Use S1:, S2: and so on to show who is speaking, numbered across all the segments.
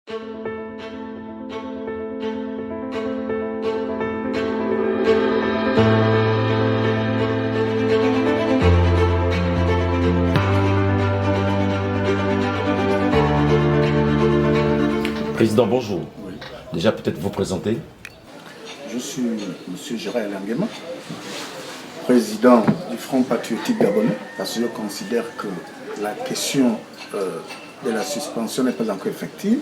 S1: Président, bonjour.
S2: Oui.
S1: Déjà, peut-être vous présenter.
S2: Je suis M. Gérard Languema, président du Front patriotique gabonais, parce que je considère que la question de la suspension n'est pas encore effective.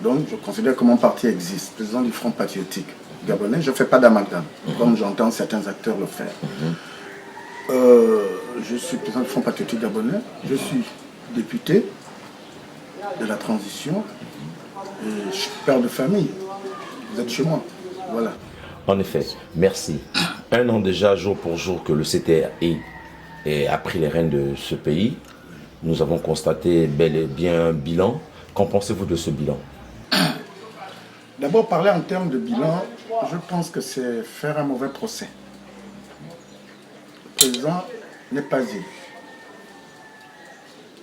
S2: Donc, je considère que mon parti existe, président du Front patriotique gabonais. Je ne fais pas d'amalgame, comme j'entends certains acteurs le faire. Je suis président du Front patriotique gabonais. Je suis député de la transition. Et je suis père de famille. Vous êtes chez moi. Voilà.
S1: En effet, merci. Un an déjà, jour pour jour, que le CTRI a pris les rênes de ce pays. Nous avons constaté bel et bien un bilan. Qu'en pensez-vous de ce bilan?
S2: D'abord, parler en termes de bilan, je pense que c'est faire un mauvais procès. Le président n'est pas élu.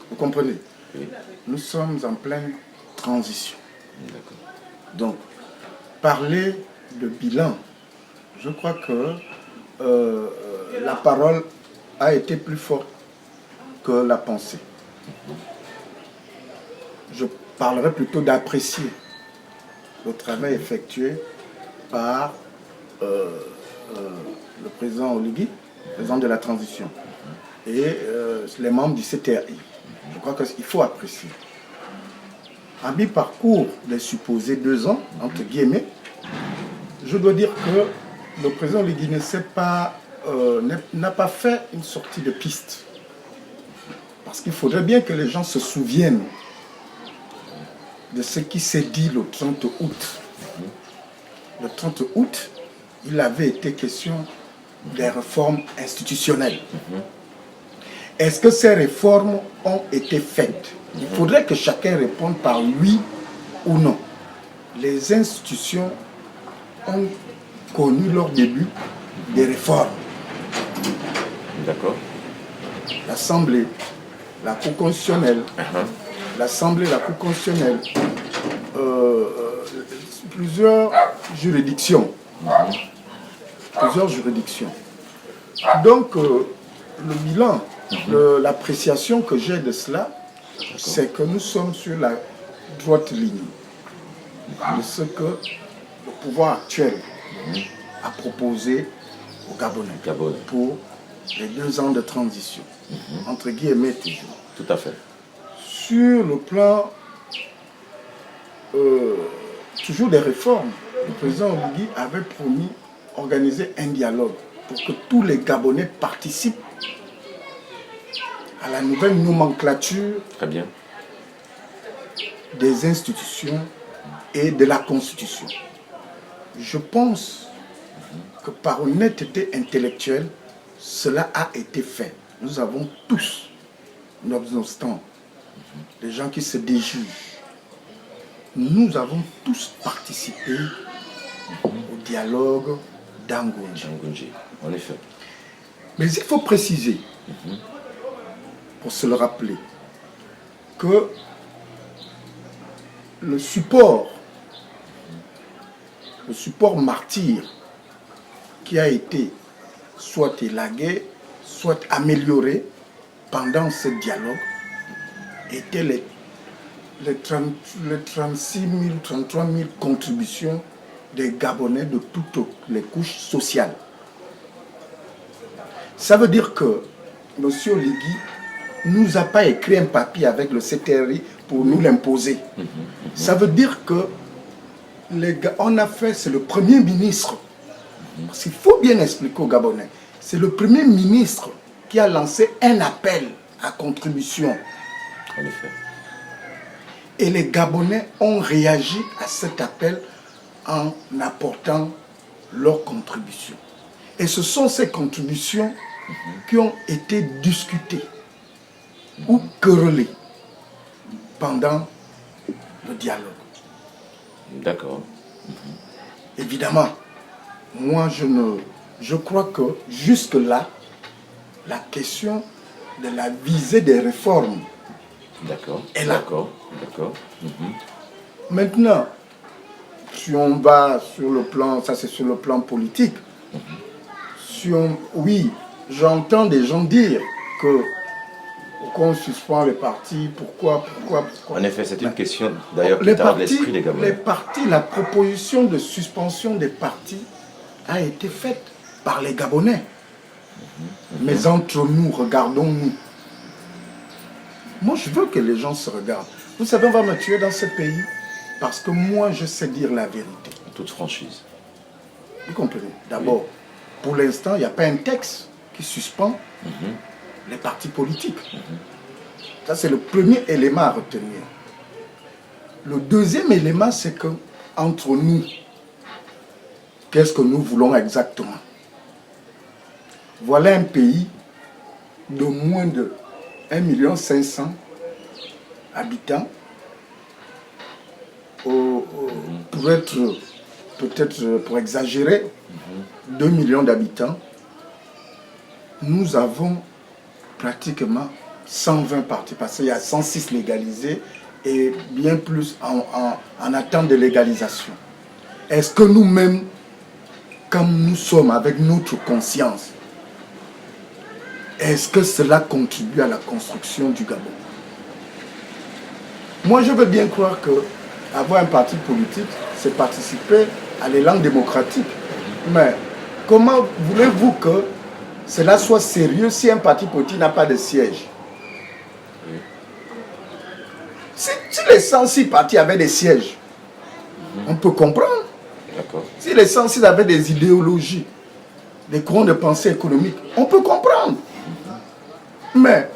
S2: Vous comprenez?
S1: Oui.
S2: Nous sommes en pleine transition. Donc, parler de bilan, je crois que la parole a été plus forte que la pensée. Je parlerai plutôt d'apprécier le travail effectué par le président Oligui, président de la transition, et les membres du CTRI. Je crois qu'il faut apprécier. À mi-parcours des supposés 2 ans, entre guillemets, je dois dire que le président Oligui n'a pas fait une sortie de piste. Parce qu'il faudrait bien que les gens se souviennent de ce qui s'est dit le 30 août. Le 30 août, il avait été question des réformes institutionnelles. Est-ce que ces réformes ont été faites? Il faudrait que chacun réponde par oui ou non. Les institutions ont connu leur début des réformes.
S1: D'accord.
S2: L'Assemblée, la Cour constitutionnelle, l'Assemblée, la Cour constitutionnelle, plusieurs juridictions. Donc, le bilan, l'appréciation que j'ai de cela, c'est que nous sommes sur la droite ligne de ce que le pouvoir actuel a proposé aux Gabonais pour les 2 ans de transition, entre guillemets toujours.
S1: Tout à fait.
S2: Sur le plan toujours des réformes, le président Oligui avait promis organiser un dialogue pour que tous les Gabonais participent à la nouvelle nomenclature
S1: Très bien.
S2: des institutions et de la Constitution. Je pense que par honnêteté intellectuelle, cela a été fait. Nous avons tous, nonobstant des gens qui se déjugent, nous avons tous participé au dialogue d'Angonji.
S1: En effet.
S2: Mais il faut préciser, pour se le rappeler, que le support martyr qui a été soit élagué, soit amélioré pendant ce dialogue était les 36 000, 33 000 contributions des Gabonais de toutes les couches sociales. Ça veut dire que M. Oligui ne nous a pas écrit un papier avec le CTRI pour nous l'imposer. Ça veut dire que on a fait, c'est le Premier ministre. Parce qu'il faut bien expliquer aux Gabonais, c'est le Premier ministre qui a lancé un appel à contribution.
S1: En effet.
S2: Et les Gabonais ont réagi à cet appel en apportant leur contribution. Et ce sont ces contributions qui ont été discutées ou querellées pendant le dialogue.
S1: D'accord.
S2: Évidemment, moi je crois que jusque-là, la question de la visée des réformes
S1: D'accord.
S2: est là.
S1: D'accord.
S2: Maintenant, si on va sur le plan, ça c'est sur le plan politique, oui, j'entends des gens dire que qu'on suspend les partis, pourquoi.
S1: En effet, c'est une question d'ailleurs qui tarde l'esprit des Gabonais.
S2: Les partis, la proposition de suspension des partis a été faite par les Gabonais. Mais entre nous, regardons-nous. Moi, je veux que les gens se regardent. Vous savez, on va me tuer dans ce pays parce que moi, je sais dire la vérité.
S1: En toute franchise.
S2: Vous comprenez? D'abord, pour l'instant, il n'y a pas un texte qui suspend les partis politiques. Ça, c'est le premier élément à retenir. Le deuxième élément, c'est que entre nous, qu'est-ce que nous voulons exactement? Voilà un pays de moins de 1,5 million habitants. Peut-être pour exagérer, 2 millions d'habitants. Nous avons pratiquement 120 partis, parce qu'il y a 106 légalisés et bien plus en attente de légalisation. Est-ce que nous-mêmes, comme nous sommes avec notre conscience, est-ce que cela contribue à la construction du Gabon? Moi, je veux bien croire que avoir un parti politique, c'est participer à l'élan démocratique. Mais comment voulez-vous que cela soit sérieux si un parti politique n'a pas de siège? Si les 106 partis avaient des sièges, on peut comprendre. Si les 106 avaient des idéologies, des courants de pensée économique, on peut comprendre. Mais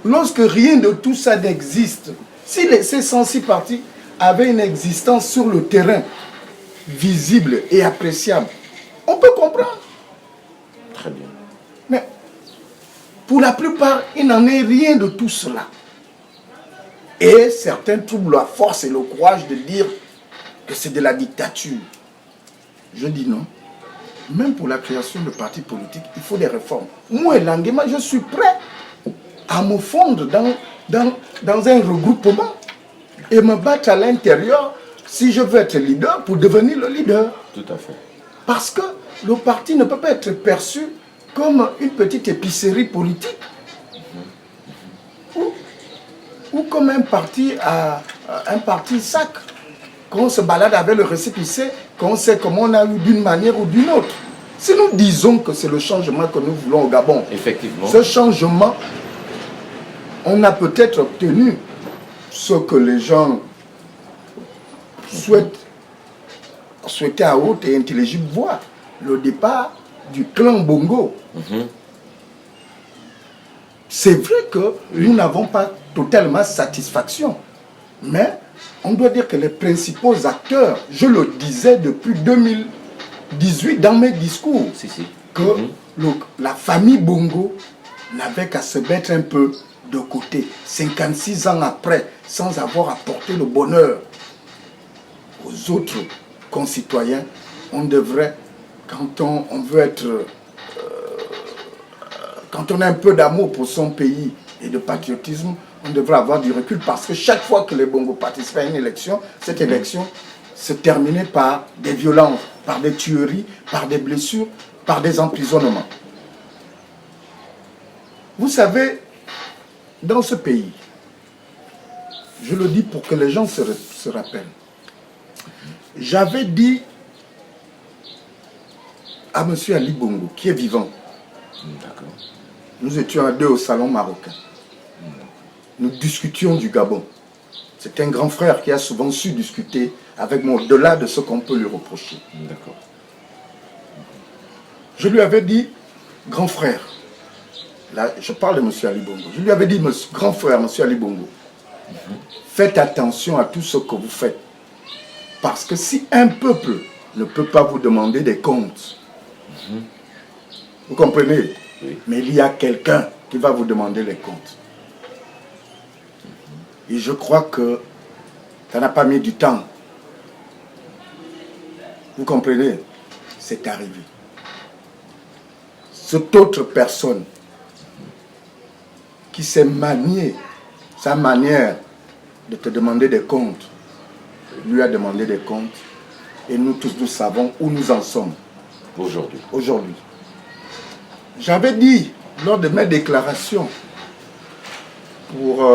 S2: lorsque rien de tout ça n'existe, si ces 106 partis avaient une existence sur le terrain, visible et appréciable, on peut comprendre.
S1: Très bien.
S2: Mais pour la plupart, il n'en est rien de tout cela. Et certains trouvent la force et le courage de dire que c'est de la dictature. Je dis non. Même pour la création de partis politiques, il faut des réformes. Moi, Languema, je suis prêt à me fondre dans un regroupement et me battre à l'intérieur si je veux être leader pour devenir le leader.
S1: Tout à fait.
S2: Parce que le parti ne peut pas être perçu comme une petite épicerie politique ou comme un parti sac, qu'on se balade avec le récépissé, qu'on sait comment on a eu d'une manière ou d'une autre. Si nous disons que c'est le changement que nous voulons au Gabon,
S1: effectivement,
S2: ce changement, on a peut-être obtenu ce que les gens souhaitaient à haute et intelligible voix, le départ du clan Bongo. C'est vrai que nous n'avons pas totalement satisfaction, mais on doit dire que les principaux acteurs, je le disais depuis 2018 dans mes discours, que la famille Bongo n'avait qu'à se mettre un peu de côté, 56 ans après, sans avoir apporté le bonheur aux autres concitoyens. On devrait, quand on veut être, quand on a un peu d'amour pour son pays et de patriotisme, on devrait avoir du recul, parce que chaque fois que les Bongo participaient à une élection, cette élection se terminait par des violences, par des tueries, par des blessures, par des emprisonnements. Vous savez, dans ce pays, je le dis pour que les gens se rappellent, j'avais dit à M. Ali Bongo, qui est vivant, nous étions à deux au salon marocain, nous discutions du Gabon. C'est un grand frère qui a souvent su discuter avec moi au-delà de ce qu'on peut lui reprocher. Je lui avais dit, grand frère, là je parle de M. Ali Bongo, je lui avais dit, grand frère, M. Ali Bongo, faites attention à tout ce que vous faites. Parce que si un peuple ne peut pas vous demander des comptes, vous comprenez? Mais il y a quelqu'un qui va vous demander les comptes. Et je crois que ça n'a pas mis du temps. Vous comprenez? C'est arrivé. Cette autre personne qui s'est maniée sa manière de te demander des comptes, lui a demandé des comptes. Et nous tous, nous savons où nous en sommes.
S1: Aujourd'hui.
S2: J'avais dit, lors de mes déclarations, pour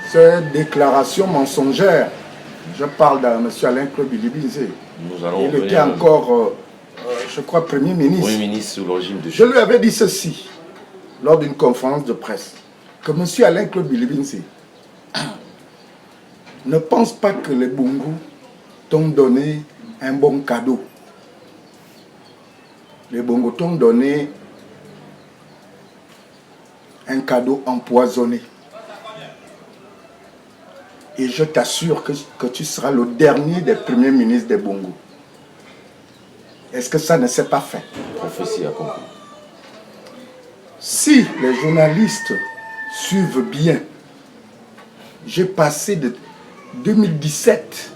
S2: ces déclarations mensongères, je parle de M. Alain Claude Bilibinze. Il était encore, je crois, Premier ministre.
S1: Premier ministre sous le régime de...
S2: Je lui avais dit ceci, lors d'une conférence de presse, que M. Alain Claude Bilibinze ne pense pas que les Bongo t'ont donné un bon cadeau. Les Bongo t'ont donné un cadeau empoisonné. Et je t'assure que tu seras le dernier des premiers ministres des Bongo. Est-ce que ça ne s'est pas fait?
S1: Prophétie accomplie.
S2: Si les journalistes suivent bien, j'ai passé de 2017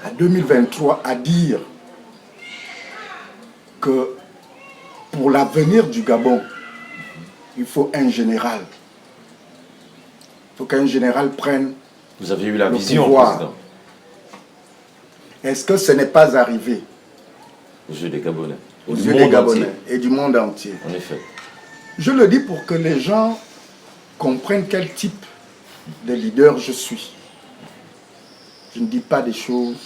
S2: à 2023 à dire que pour l'avenir du Gabon, il faut un général. Il faut qu'un général prenne.
S1: Vous avez eu la vision,
S2: pouvoir.
S1: président.
S2: Est-ce que ce n'est pas arrivé?
S1: Aux yeux des Gabonais.
S2: Aux yeux des Gabonais et du monde entier.
S1: En effet.
S2: Je le dis pour que les gens comprennent quel type de leader je suis. Je ne dis pas des choses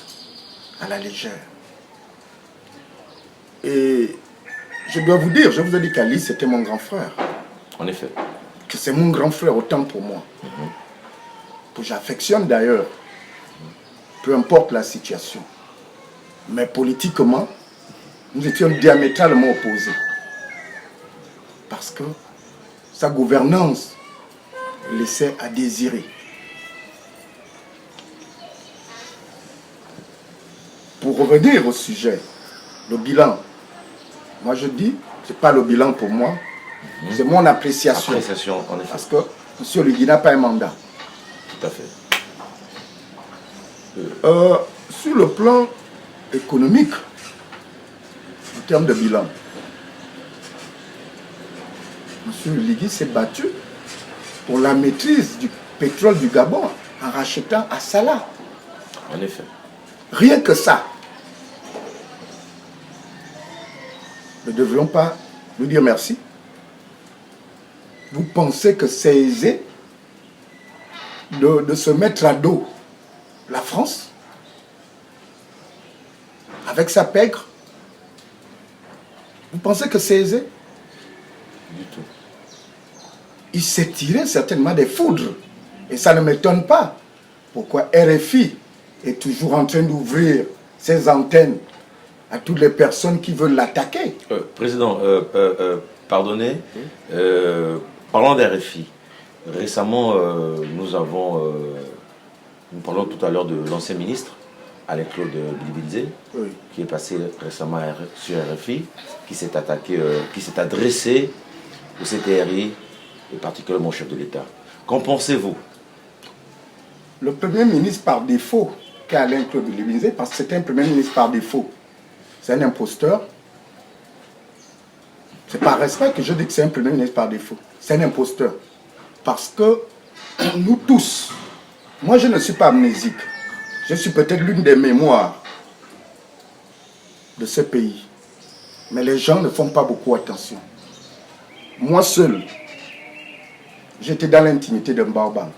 S2: à la légère. Et je dois vous dire, je vous ai dit qu'Ali, c'était mon grand frère.
S1: En effet.
S2: Que c'est mon grand frère autant pour moi. Que j'affectionne d'ailleurs. Peu importe la situation. Mais politiquement, nous étions diamétralement opposés. Parce que sa gouvernance laissait à désirer. Pour revenir au sujet, le bilan. Moi je dis, ce n'est pas le bilan pour moi, c'est mon appréciation.
S1: Appréciation, en effet.
S2: Parce que M. Legui n'a pas un mandat.
S1: Tout à fait.
S2: Sur le plan économique, en termes de bilan, M. Legui s'est battu pour la maîtrise du pétrole du Gabon en rachetant à Salah.
S1: En effet.
S2: Rien que ça. Ne devrions pas lui dire merci. Vous pensez que c'est aisé de se mettre à dos la France avec sa pègre? Vous pensez que c'est aisé?
S1: Du tout.
S2: Il s'est tiré certainement des foudres. Et ça ne m'étonne pas. Pourquoi RFI est toujours en train d'ouvrir ses antennes à toutes les personnes qui veulent l'attaquer.
S1: Président, pardonnez, parlant d'RFI, récemment, nous parlons tout à l'heure de l'ancien ministre, Alain Claude Bilibinze,
S2: Oui.
S1: qui est passé récemment sur RFI, qui s'est adressé au CTRI, et particulièrement au chef de l'État. Qu'en pensez-vous?
S2: Le Premier ministre par défaut, qu'est Alain Claude Bilibinze, parce que c'est un Premier ministre par défaut, c'est un imposteur. C'est par respect que je dis que c'est un Premier ministre par défaut. C'est un imposteur. Parce que nous tous, moi je ne suis pas amnésique. Je suis peut-être l'une des mémoires de ce pays. Mais les gens ne font pas beaucoup attention. Moi seul, j'étais dans l'intimité de Mbaobang.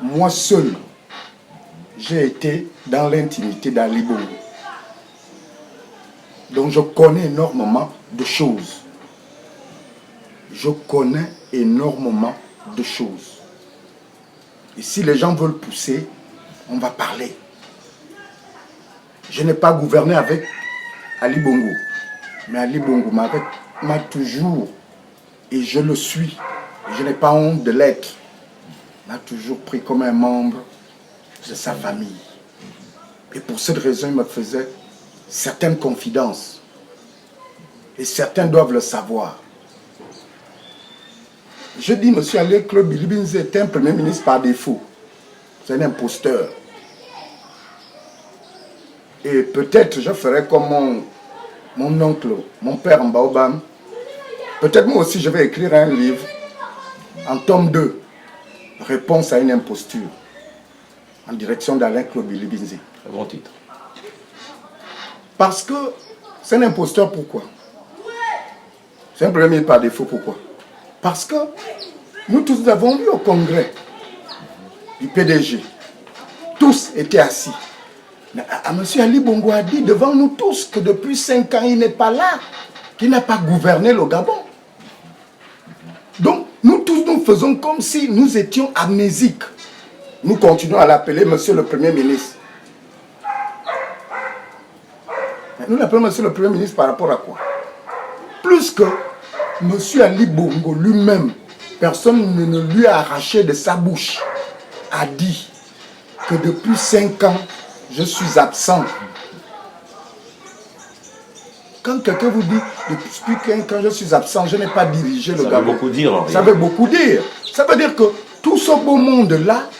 S2: Moi seul, j'ai été dans l'intimité d'Ali Bongo. Donc je connais énormément de choses. Je connais énormément de choses. Et si les gens veulent pousser, on va parler. Je n'ai pas gouverné avec Ali Bongo. Mais Ali Bongo m'a toujours, et je le suis, et je n'ai pas honte de l'être, m'a toujours pris comme un membre de sa famille. Et pour cette raison, il me faisait certaines confidences. Et certains doivent le savoir. Je dis, M. Alain Claude Bilibinze est un Premier ministre par défaut. C'est un imposteur. Et peut-être je ferai comme mon oncle, mon père Mbaobam. Peut-être moi aussi je vais écrire un livre en tome 2 réponse à une imposture en direction d'Alain-Claude Bilibinzi.
S1: Un bon titre.
S2: Parce que c'est un imposteur, pourquoi? C'est un premier ministre par défaut, pourquoi? Parce que nous tous avons vu au congrès du PDG, tous étaient assis. Mais M. Ali Bongo a dit devant nous tous que depuis 5 ans, il n'est pas là, qu'il n'a pas gouverné le Gabon. Donc, nous tous, nous faisons comme si nous étions amnésiques. Nous continuons à l'appeler Monsieur le Premier ministre. Mais nous l'appelons Monsieur le Premier ministre par rapport à quoi? Plus que Monsieur Ali Bongo lui-même, personne ne lui a arraché de sa bouche, a dit que depuis 5 ans, je suis absent. Quand quelqu'un vous dit depuis 5 ans, je suis absent, je n'ai pas dirigé le Gabon.
S1: Ça veut beaucoup dire.
S2: Ça veut beaucoup dire. Ça veut dire que tout ce beau monde-là,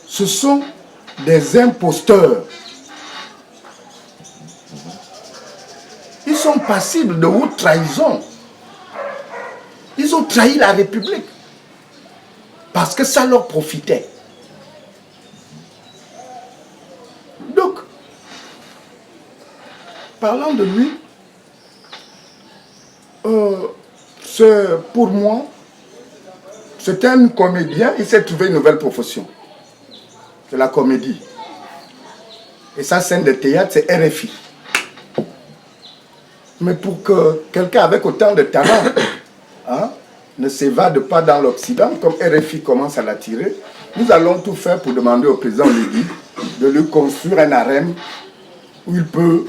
S2: ce sont des imposteurs. Ils sont passibles de haute trahison. Ils ont trahi la République parce que ça leur profitait. Donc, parlant de lui, pour moi, c'était un comédien, il s'est trouvé une nouvelle profession. C'est la comédie. Et sa scène de théâtre, c'est RFI. Mais pour que quelqu'un avec autant de talent ne s'évade pas dans l'Occident, comme RFI commence à l'attirer, nous allons tout faire pour demander au président Lévy de lui construire un harem où il peut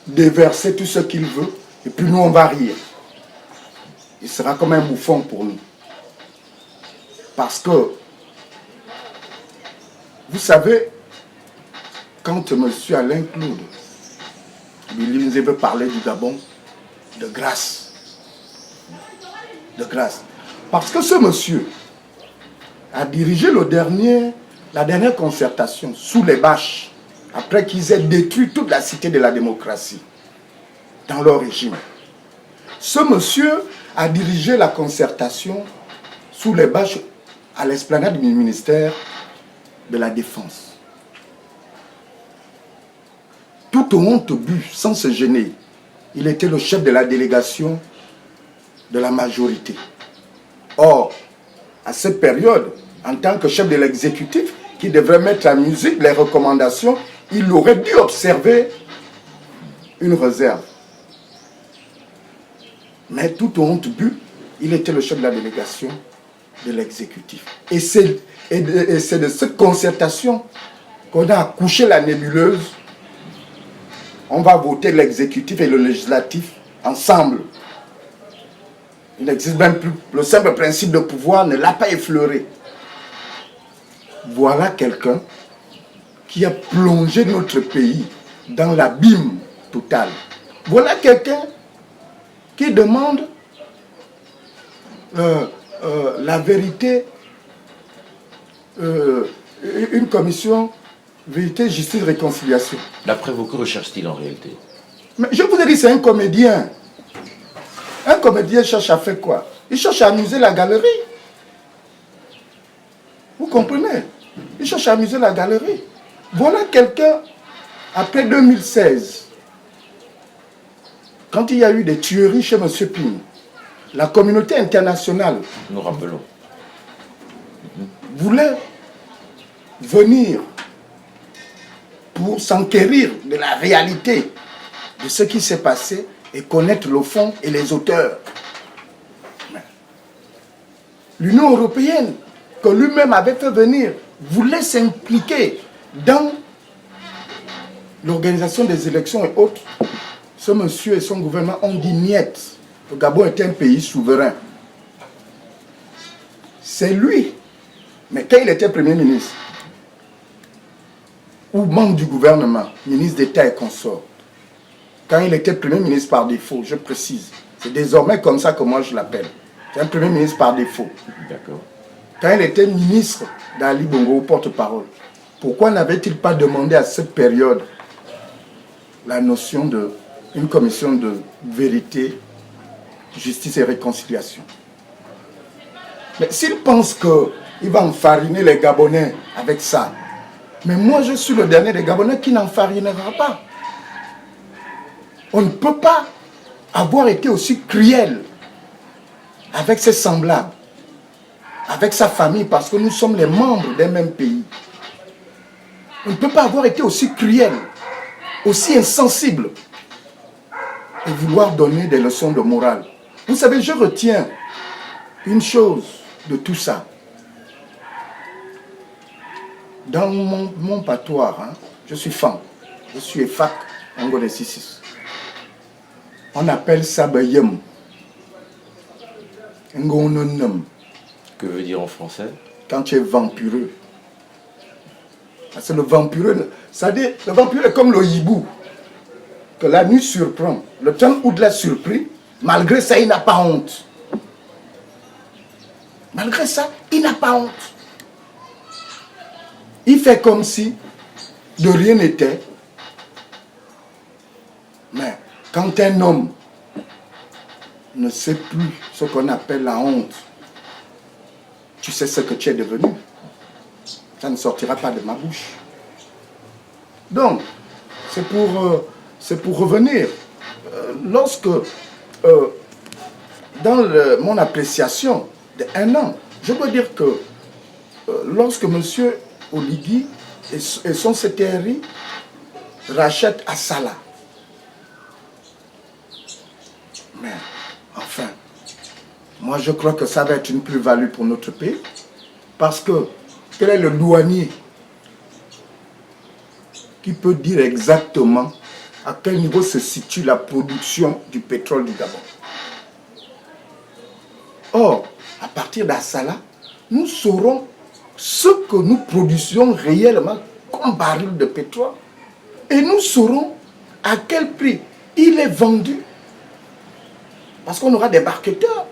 S2: déverser tout ce qu'il veut, et puis nous on va rire. Il sera comme un bouffon pour nous. Parce que, vous savez, quand M. Alain-Claude Bilibinzi veut parler du Gabon, de grâce. De grâce. Parce que ce monsieur a dirigé la dernière concertation sous les bâches, après qu'ils aient détruit toute la cité de la démocratie dans leur régime. Ce monsieur a dirigé la concertation sous les bâches à l'esplanade du ministère de la Défense. Tout au honte but, sans se gêner, il était le chef de la délégation de la majorité. Or, à cette période, en tant que chef de l'exécutif, qui devrait mettre en musique les recommandations, il aurait dû observer une réserve. Mais tout au honte but, il était le chef de la délégation de l'exécutif. Et c'est de cette concertation qu'on a accouché la nébuleuse. On va voter l'exécutif et le législatif ensemble. Il n'existe même plus. Le simple principe de pouvoir ne l'a pas effleuré. Voilà quelqu'un qui a plongé notre pays dans l'abîme total. Voilà quelqu'un qui demande la vérité, une commission vérité, justice, réconciliation.
S1: D'après vous, que recherche-t-il en réalité?
S2: Mais je vous ai dit, c'est un comédien. Un comédien cherche à faire quoi? Il cherche à amuser la galerie. Vous comprenez? Il cherche à amuser la galerie. Voilà quelqu'un, après 2016, quand il y a eu des tueries chez M. Ping, la communauté internationale,
S1: nous rappelons,
S2: voulait venir pour s'enquérir de la réalité de ce qui s'est passé et connaître le fond et les auteurs. L'Union européenne, que lui-même avait fait venir, voulait s'impliquer dans l'organisation des élections et autres. Ce monsieur et son gouvernement ont dit niet. Le Gabon est un pays souverain. C'est lui. Mais quand il était Premier ministre, ou membre du gouvernement, ministre d'État et consort, quand il était Premier ministre par défaut, je précise, c'est désormais comme ça que moi je l'appelle. C'est un Premier ministre par défaut.
S1: D'accord.
S2: Quand il était ministre d'Ali Bongo, porte-parole, pourquoi n'avait-il pas demandé à cette période la notion d'une commission de vérité, justice et réconciliation? Mais s'il pense que il va enfariner les Gabonais avec ça. Mais moi, je suis le dernier des Gabonais qui n'enfarinera pas. On ne peut pas avoir été aussi cruel avec ses semblables, avec sa famille, parce que nous sommes les membres d'un même pays. On ne peut pas avoir été aussi cruel, aussi insensible, et vouloir donner des leçons de morale. Vous savez, je retiens une chose de tout ça. Dans mon patois, hein, je suis fan, je suis EFAC, Angolais 66. On appelle ça Bayem.
S1: Que veut dire en français?
S2: Quand tu es vampireux. Parce que le vampireux, ça dit, le vampireux est comme le hibou, que la nuit surprend. Le temps où de l'a surpris, malgré ça, il n'a pas honte. Malgré ça, il n'a pas honte. Il fait comme si de rien n'était. Mais quand un homme ne sait plus ce qu'on appelle la honte, tu sais ce que tu es devenu. Ça ne sortira pas de ma bouche. Donc, c'est pour revenir. Lorsque, dans mon appréciation d'1 an, je peux dire que lorsque M. Oligui et son CTRI rachètent Assala, mais enfin, moi je crois que ça va être une plus-value pour notre pays, parce que quel est le douanier qui peut dire exactement à quel niveau se situe la production du pétrole du Gabon? Or, à partir d'Assala, nous saurons ce que nous produisons réellement comme baril de pétrole, et nous saurons à quel prix il est vendu, parce qu'on aura des marketeurs,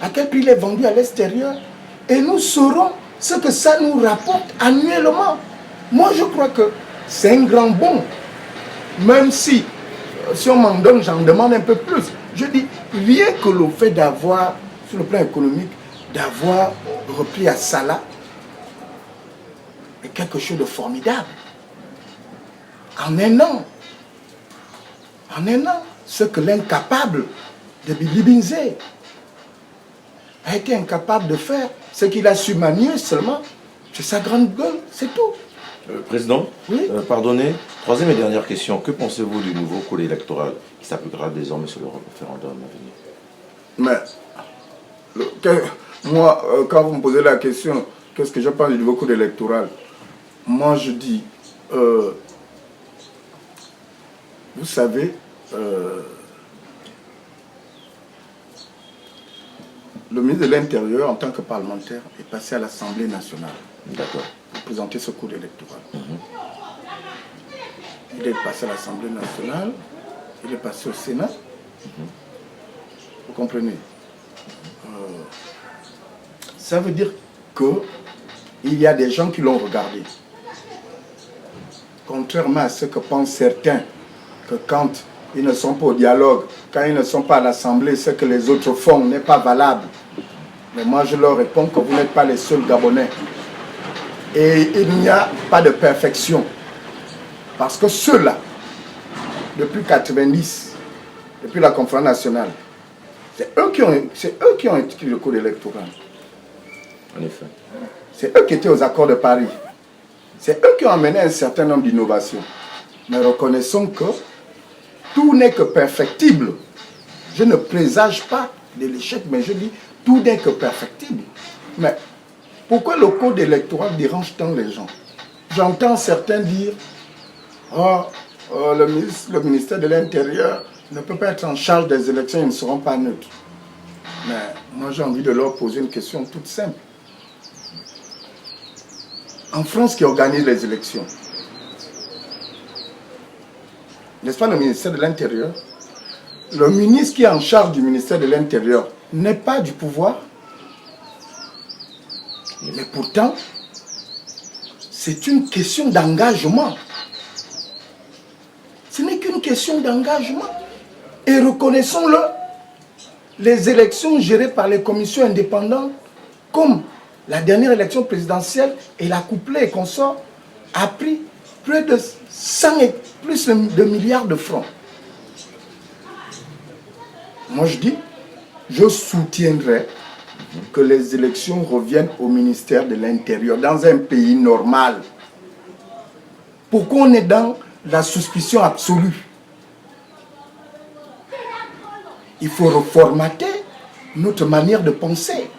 S2: à quel prix il est vendu à l'extérieur, et nous saurons ce que ça nous rapporte annuellement. Moi, je crois que c'est un grand bond, même si on m'en donne, j'en demande un peu plus. Je dis, rien que le fait d'avoir, sur le plan économique, d'avoir repris Assala est quelque chose de formidable. En un an, ce que l'incapable de Bibi Binzé a été incapable de faire, ce qu'il a su manier seulement, c'est sa grande gueule, c'est tout.
S1: Président,
S2: oui.
S1: Pardonnez, troisième et dernière question. Que pensez-vous du nouveau code électoral qui s'appliquera désormais sur le référendum à venir?
S2: Mais, moi, quand vous me posez la question, qu'est-ce que je pense du nouveau code électoral? Moi, je dis, vous savez, le ministre de l'Intérieur, en tant que parlementaire, est passé à l'Assemblée nationale.
S1: D'accord.
S2: Pour présenter ce code électoral. Il est passé à l'Assemblée nationale, il est passé au Sénat. Vous comprenez? Ça veut dire qu'il y a des gens qui l'ont regardé. Contrairement à ce que pensent certains, que quand ils ne sont pas au dialogue, quand ils ne sont pas à l'Assemblée, ce que les autres font n'est pas valable. Mais moi, je leur réponds que vous n'êtes pas les seuls Gabonais. Et il n'y a pas de perfection. Parce que ceux-là, depuis 90, depuis la conférence nationale, c'est eux qui ont écrit le code électoral.
S1: En effet.
S2: C'est eux qui étaient aux accords de Paris. C'est eux qui ont amené un certain nombre d'innovations. Mais reconnaissons que tout n'est que perfectible. Je ne présage pas de l'échec, mais je dis tout n'est que perfectible. Mais pourquoi le code électoral dérange tant les gens? J'entends certains dire le ministère de l'Intérieur ne peut pas être en charge des élections, ils ne seront pas neutres. Mais moi j'ai envie de leur poser une question toute simple. En France qui organise les élections, n'est-ce pas le ministère de l'Intérieur? Le ministre qui est en charge du ministère de l'Intérieur n'est pas du pouvoir. Mais pourtant, c'est une question d'engagement. Ce n'est qu'une question d'engagement. Et reconnaissons-le, les élections gérées par les commissions indépendantes, comme La dernière élection présidentielle et la couplée et consort a pris près de 100 et plus de milliards de francs. Moi je dis, je soutiendrai que les élections reviennent au ministère de l'Intérieur dans un pays normal. Pourquoi on est dans la suspicion absolue? Il faut reformater notre manière de penser.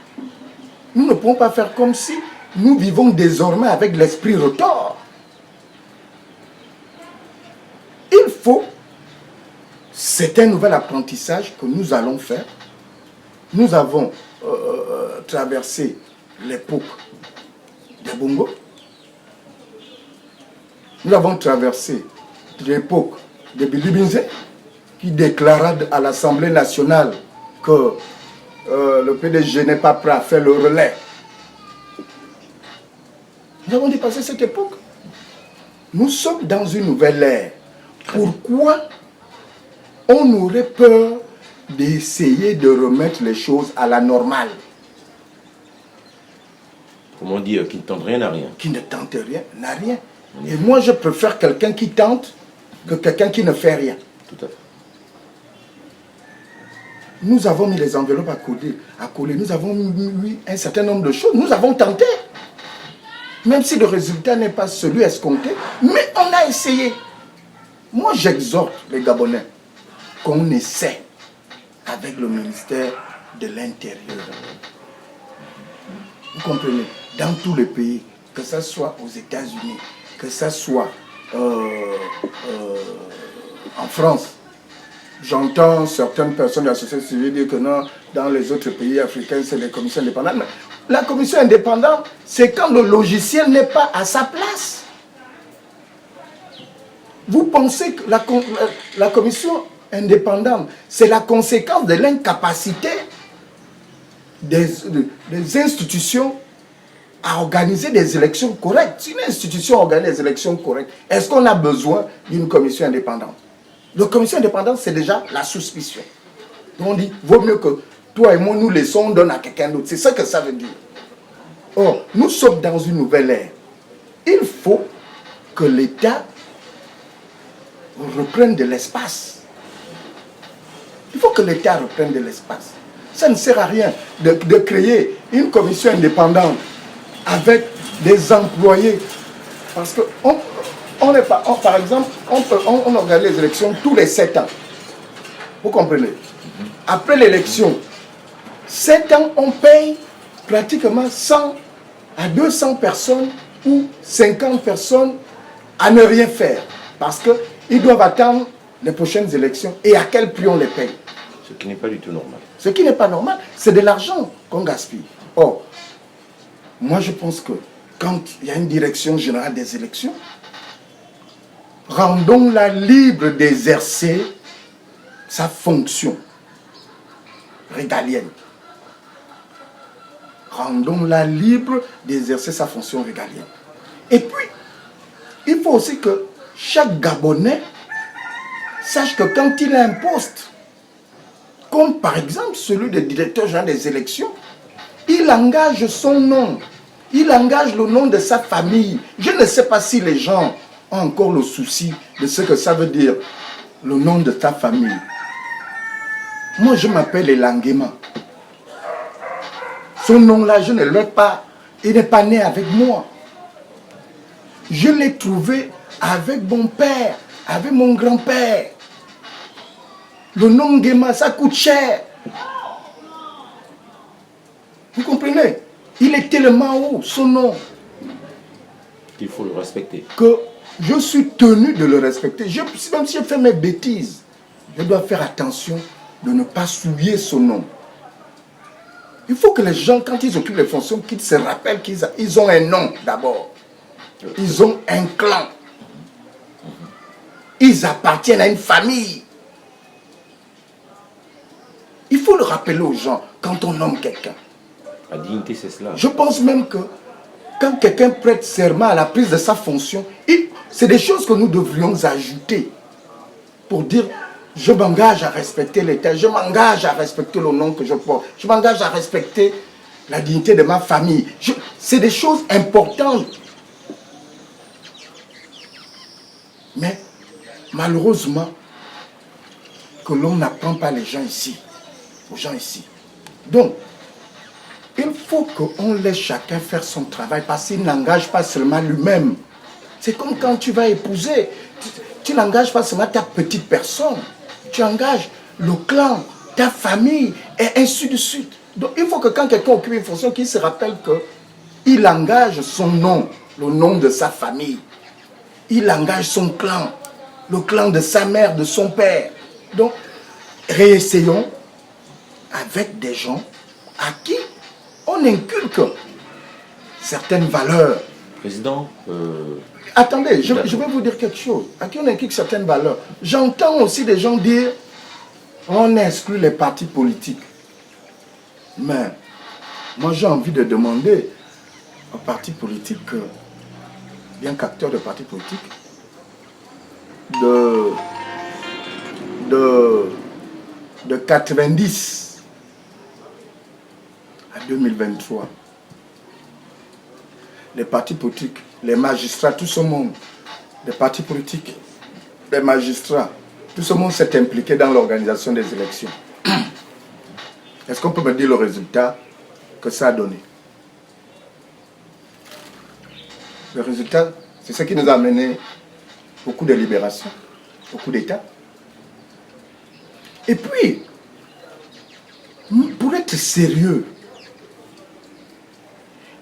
S2: Nous ne pouvons pas faire comme si nous vivons désormais avec l'esprit retors. Il faut, c'est un nouvel apprentissage que nous allons faire. Nous avons traversé l'époque des Bongo. Nous avons traversé l'époque de Billy Binze, qui déclara à l'Assemblée nationale que le PDG n'est pas prêt à faire le relais. Nous avons dépassé cette époque. Nous sommes dans une nouvelle ère. Pourquoi on aurait peur d'essayer de remettre les choses à la normale?
S1: Comment dire, qui ne tente rien n'a rien.
S2: Qui ne tente rien n'a rien. Et moi, je préfère quelqu'un qui tente que quelqu'un qui ne fait rien.
S1: Tout à fait.
S2: Nous avons mis les enveloppes à coller. Nous avons mis un certain nombre de choses. Nous avons tenté. Même si le résultat n'est pas celui escompté, mais on a essayé. Moi, j'exhorte les Gabonais qu'on essaie avec le ministère de l'Intérieur. Vous comprenez? Dans tous les pays, que ce soit aux États-Unis, que ce soit en France, j'entends certaines personnes de la société civile dire que non, dans les autres pays africains, c'est les commissions indépendantes. Mais la commission indépendante, c'est quand le logiciel n'est pas à sa place. Vous pensez que la commission indépendante, c'est la conséquence de l'incapacité des institutions à organiser des élections correctes. Si une institution organise des élections correctes, est-ce qu'on a besoin d'une commission indépendante? La commission indépendante, c'est déjà la suspicion. On dit, vaut mieux que toi et moi, nous laissons, on donne à quelqu'un d'autre. C'est ça que ça veut dire. Or, nous sommes dans une nouvelle ère. Il faut que l'État reprenne de l'espace. Il faut que l'État reprenne de l'espace. Ça ne sert à rien de créer une commission indépendante avec des employés. Parce que par exemple, on organise les élections tous les 7 ans. Vous comprenez? Après l'élection, 7 ans, on paye pratiquement 100 à 200 personnes ou 50 personnes à ne rien faire. Parce qu'ils doivent attendre les prochaines élections. Et à quel prix on les paye?
S1: Ce qui n'est pas du tout normal.
S2: Ce qui n'est pas normal, c'est de l'argent qu'on gaspille. Or, moi je pense que quand il y a une direction générale des élections, rendons-la libre d'exercer sa fonction régalienne. Rendons-la libre d'exercer sa fonction régalienne. Et puis, il faut aussi que chaque Gabonais sache que quand il a un poste, comme par exemple celui de directeur général des élections, il engage son nom, il engage le nom de sa famille. Je ne sais pas si les gens ont encore le souci de ce que ça veut dire, le nom de ta famille. Moi, je m'appelle Elangema. Ce nom-là, je ne l'ai pas, il n'est pas né avec moi. Je l'ai trouvé avec mon père, avec mon grand-père. Le nom Ngema, ça coûte cher. Vous comprenez? Il est tellement haut, son nom,
S1: qu'il faut le respecter.
S2: Que je suis tenu de le respecter. Même si je fais mes bêtises, je dois faire attention de ne pas souiller son nom. Il faut que les gens, quand ils occupent les fonctions, qu'ils se rappellent qu'ils ont un nom d'abord. Ils ont un clan. Ils appartiennent à une famille. Il faut le rappeler aux gens quand on nomme quelqu'un.
S1: La dignité, c'est cela.
S2: Je pense même que quand quelqu'un prête serment à la prise de sa fonction, c'est des choses que nous devrions ajouter pour dire je m'engage à respecter l'État, je m'engage à respecter le nom que je porte, je m'engage à respecter la dignité de ma famille. C'est des choses importantes. Mais malheureusement, que l'on n'apprend pas les gens ici, aux gens ici. Donc, il faut qu'on laisse chacun faire son travail parce qu'il n'engage pas seulement lui-même. C'est comme quand tu vas épouser, tu n'engages pas seulement ta petite personne, tu engages le clan, ta famille, et ainsi de suite. Donc il faut que quand quelqu'un occupe une fonction, qu'il se rappelle qu'il engage son nom, le nom de sa famille. Il engage son clan, le clan de sa mère, de son père. Donc, réessayons avec des gens à qui on inculque certaines valeurs.
S1: Président,
S2: attendez, je vais vous dire quelque chose. À qui on inculque certaines valeurs. J'entends aussi des gens dire on exclut les partis politiques. Mais moi j'ai envie de demander aux partis politiques, bien qu'acteurs de partis politiques, de 90 à 2023, les partis politiques, les magistrats, tout ce monde, les partis politiques, les magistrats, tout ce monde s'est impliqué dans l'organisation des élections. Est-ce qu'on peut me dire le résultat que ça a donné? Le résultat, c'est ce qui nous a amené beaucoup de libérations, beaucoup d'États. Et puis, pour être sérieux,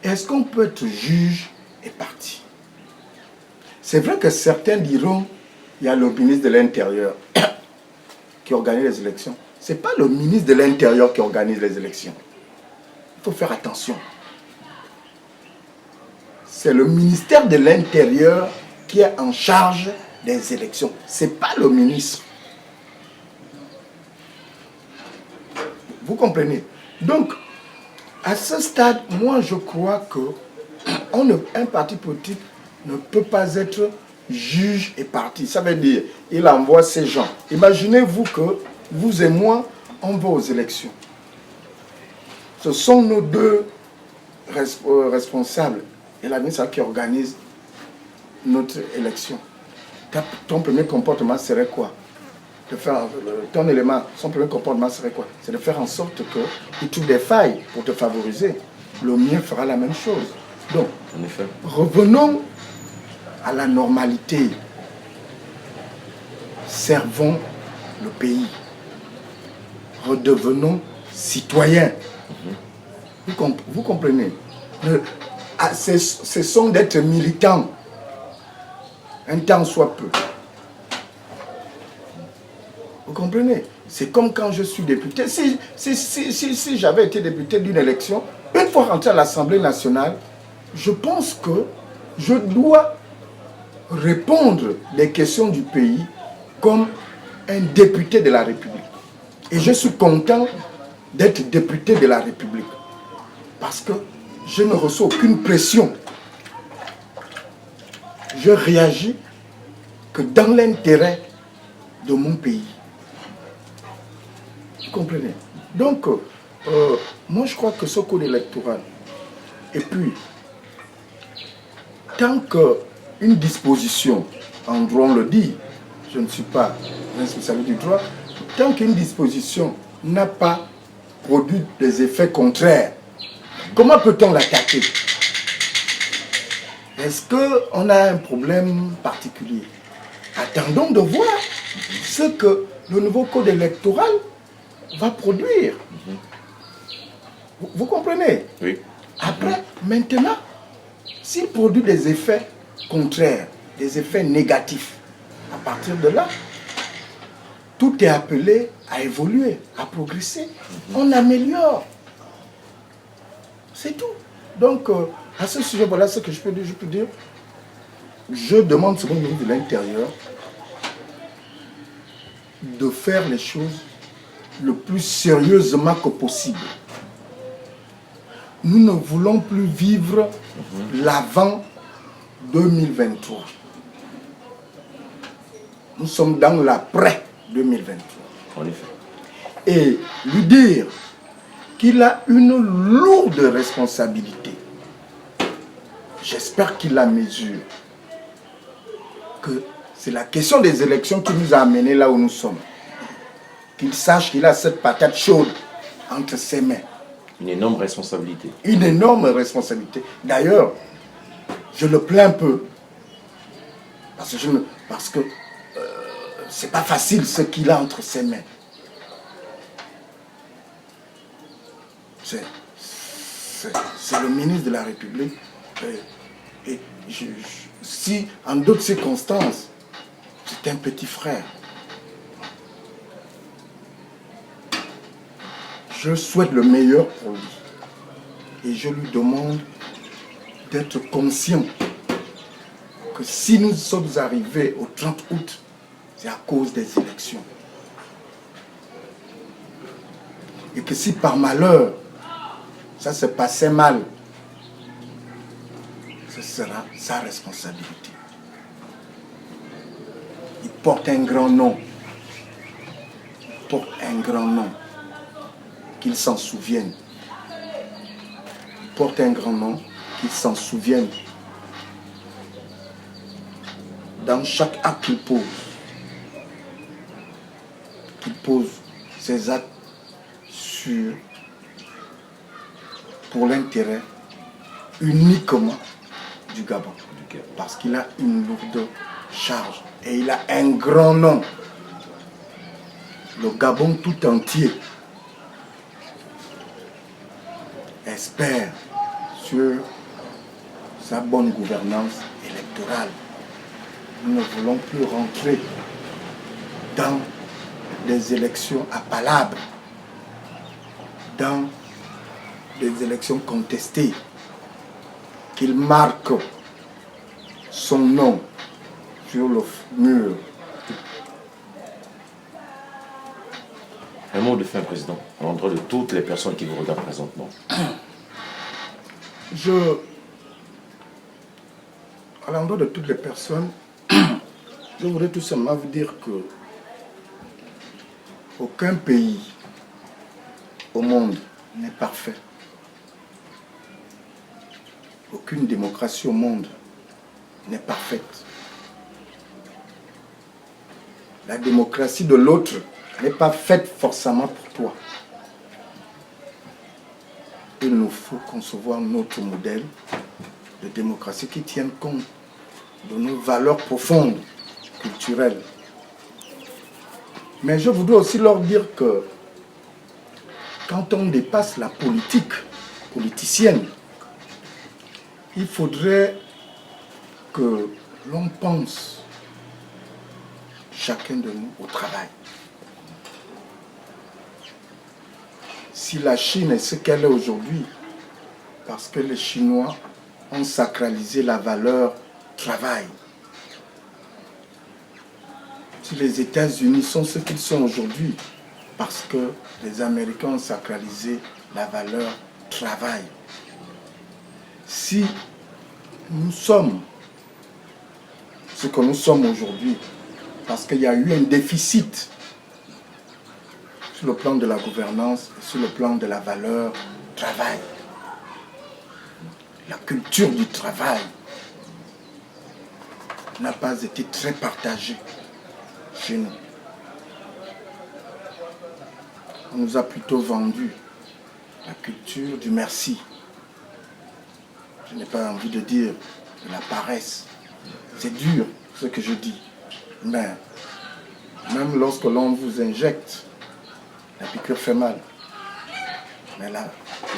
S2: est-ce qu'on peut être juge et parti? C'est vrai que certains diront, il y a le ministre de l'Intérieur qui organise les élections. Ce n'est pas le ministre de l'Intérieur qui organise les élections. Il faut faire attention. C'est le ministère de l'Intérieur qui est en charge des élections. Ce n'est pas le ministre. Vous comprenez? Donc, à ce stade, moi je crois qu'un parti politique ne peut pas être juge et parti. Ça veut dire, il envoie ses gens. Imaginez-vous que vous et moi, on va aux élections. Ce sont nos deux responsables et la ministre qui organise notre élection. Ton premier comportement serait quoi? Son premier comportement serait quoi? C'est de faire en sorte qu'il trouve des failles pour te favoriser. Le mien fera la même chose. Donc,
S1: en effet,
S2: revenons à la normalité. Servons le pays. Redevenons citoyens. Vous comprenez? Cessons d'être militants. Un temps soit peu. Vous comprenez? C'est comme quand je suis député. Si j'avais été député d'une élection, une fois rentré à l'Assemblée nationale, je pense que je dois répondre des questions du pays comme un député de la République. Et je suis content d'être député de la République. Parce que je ne reçois aucune pression. Je réagis que dans l'intérêt de mon pays. Vous comprenez? Donc, moi je crois que ce code électoral, et puis, tant qu'une disposition, en droit on le dit, je ne suis pas un spécialiste du droit, tant qu'une disposition n'a pas produit des effets contraires, comment peut-on l'attaquer? Est-ce qu'on a un problème particulier? Attendons de voir ce que le nouveau code électoral va produire. Vous comprenez?
S1: oui.
S2: Après, maintenant, s'il produit des effets contraires, des effets négatifs, à partir de là, tout est appelé à évoluer, à progresser. On améliore. C'est tout. Donc, à ce sujet, voilà ce que je peux dire. Je peux dire, je demande selon le ministre de l'Intérieur de faire les choses le plus sérieusement que possible. Nous ne voulons plus vivre l'avant 2023. Nous sommes dans l'après 2023.
S1: En effet.
S2: Et lui dire qu'il a une lourde responsabilité. J'espère qu'il la mesure. Que c'est la question des élections qui nous a amenés là où nous sommes. Qu'il sache qu'il a cette patate chaude entre ses mains.
S1: Une énorme responsabilité.
S2: Une énorme responsabilité. D'ailleurs, je le plains un peu. Parce que c'est pas facile ce qu'il a entre ses mains. C'est le ministre de la République. Si, en d'autres circonstances, c'est un petit frère. Je souhaite le meilleur pour lui. Et je lui demande d'être conscient que si nous sommes arrivés au 30 août, c'est à cause des élections. Et que si par malheur, ça se passait mal, ce sera sa responsabilité. Il porte un grand nom. Il porte un grand nom. Qu'il s'en souvienne. Il porte un grand nom, qu'il s'en souvienne. Dans chaque acte qu'il pose ses actes pour l'intérêt uniquement du Gabon. Parce qu'il a une lourde charge et il a un grand nom. Le Gabon tout entier espère sur sa bonne gouvernance électorale. Nous ne voulons plus rentrer dans des élections appalables, dans des élections contestées, qu'il marque son nom sur le mur.
S1: Un mot de fin, Président, à l'endroit de toutes les personnes qui vous regardent présentement.
S2: À l'endroit de toutes les personnes, je voudrais tout simplement vous dire que aucun pays au monde n'est parfait. Aucune démocratie au monde n'est parfaite. La démocratie de l'autre n'est pas faite forcément pour toi. Il nous faut concevoir notre modèle de démocratie qui tienne compte de nos valeurs profondes, culturelles. Mais je voudrais aussi leur dire que quand on dépasse la politique politicienne, il faudrait que l'on pense, chacun de nous, au travail. Si la Chine est ce qu'elle est aujourd'hui, parce que les Chinois ont sacralisé la valeur travail. Si les États-Unis sont ce qu'ils sont aujourd'hui, parce que les Américains ont sacralisé la valeur travail. Si nous sommes ce que nous sommes aujourd'hui, parce qu'il y a eu un déficit sur le plan de la gouvernance et sur le plan de la valeur travail. La culture du travail n'a pas été très partagée chez nous. On nous a plutôt vendu la culture du merci. Je n'ai pas envie de dire de la paresse. C'est dur ce que je dis. Mais même lorsque l'on vous injecte, la piqûre fait mal. Mais la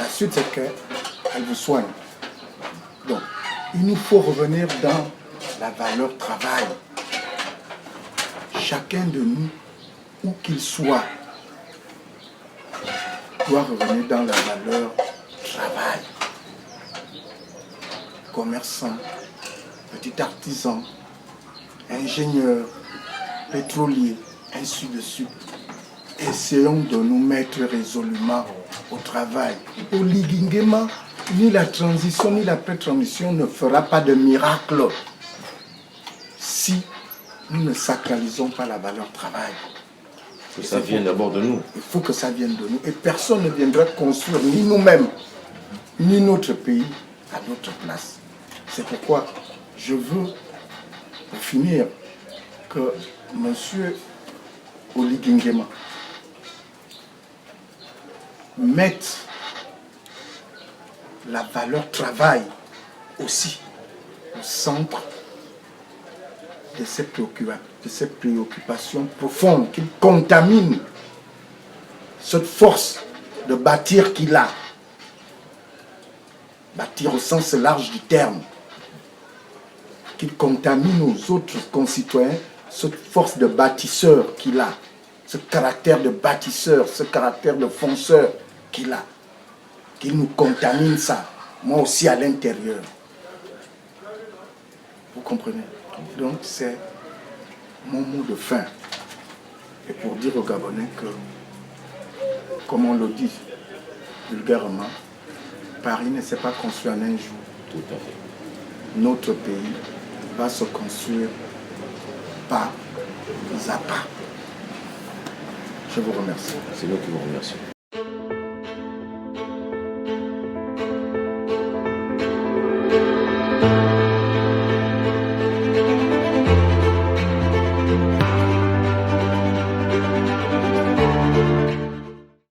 S2: suite, c'est qu'elle vous soigne. Donc, il nous faut revenir dans la valeur travail. Chacun de nous, où qu'il soit, doit revenir dans la valeur travail. Commerçant, petit artisan, ingénieur, pétrolier, ainsi de suite. Essayons de nous mettre résolument au travail. Au Ligingema, ni la transition ni l'après-transition ne fera pas de miracle si nous ne sacralisons pas la valeur travail.
S1: Que ça vienne d'abord de nous.
S2: Il faut que ça vienne de nous. Et personne ne viendra construire, ni nous-mêmes, ni notre pays, à notre place. C'est pourquoi je veux, pour finir, que M. Oligui Nguema mette la valeur travail aussi au centre de ces préoccupations profondes, qu'il contamine cette force de bâtir qu'il a. Bâtir au sens large du terme. Qu'il contamine aux autres concitoyens cette force de bâtisseur qu'il a. Ce caractère de bâtisseur, ce caractère de fonceur qu'il a. Qu'il nous contamine ça. Moi aussi à l'intérieur. Vous comprenez? Donc c'est mon mot de fin. Et pour dire aux Gabonais que, comme on le dit vulgairement, Paris ne s'est pas construit en un jour.
S1: Tout à fait.
S2: Notre pays va se construire pas à pas. Je vous remercie.
S1: C'est nous qui vous remercions.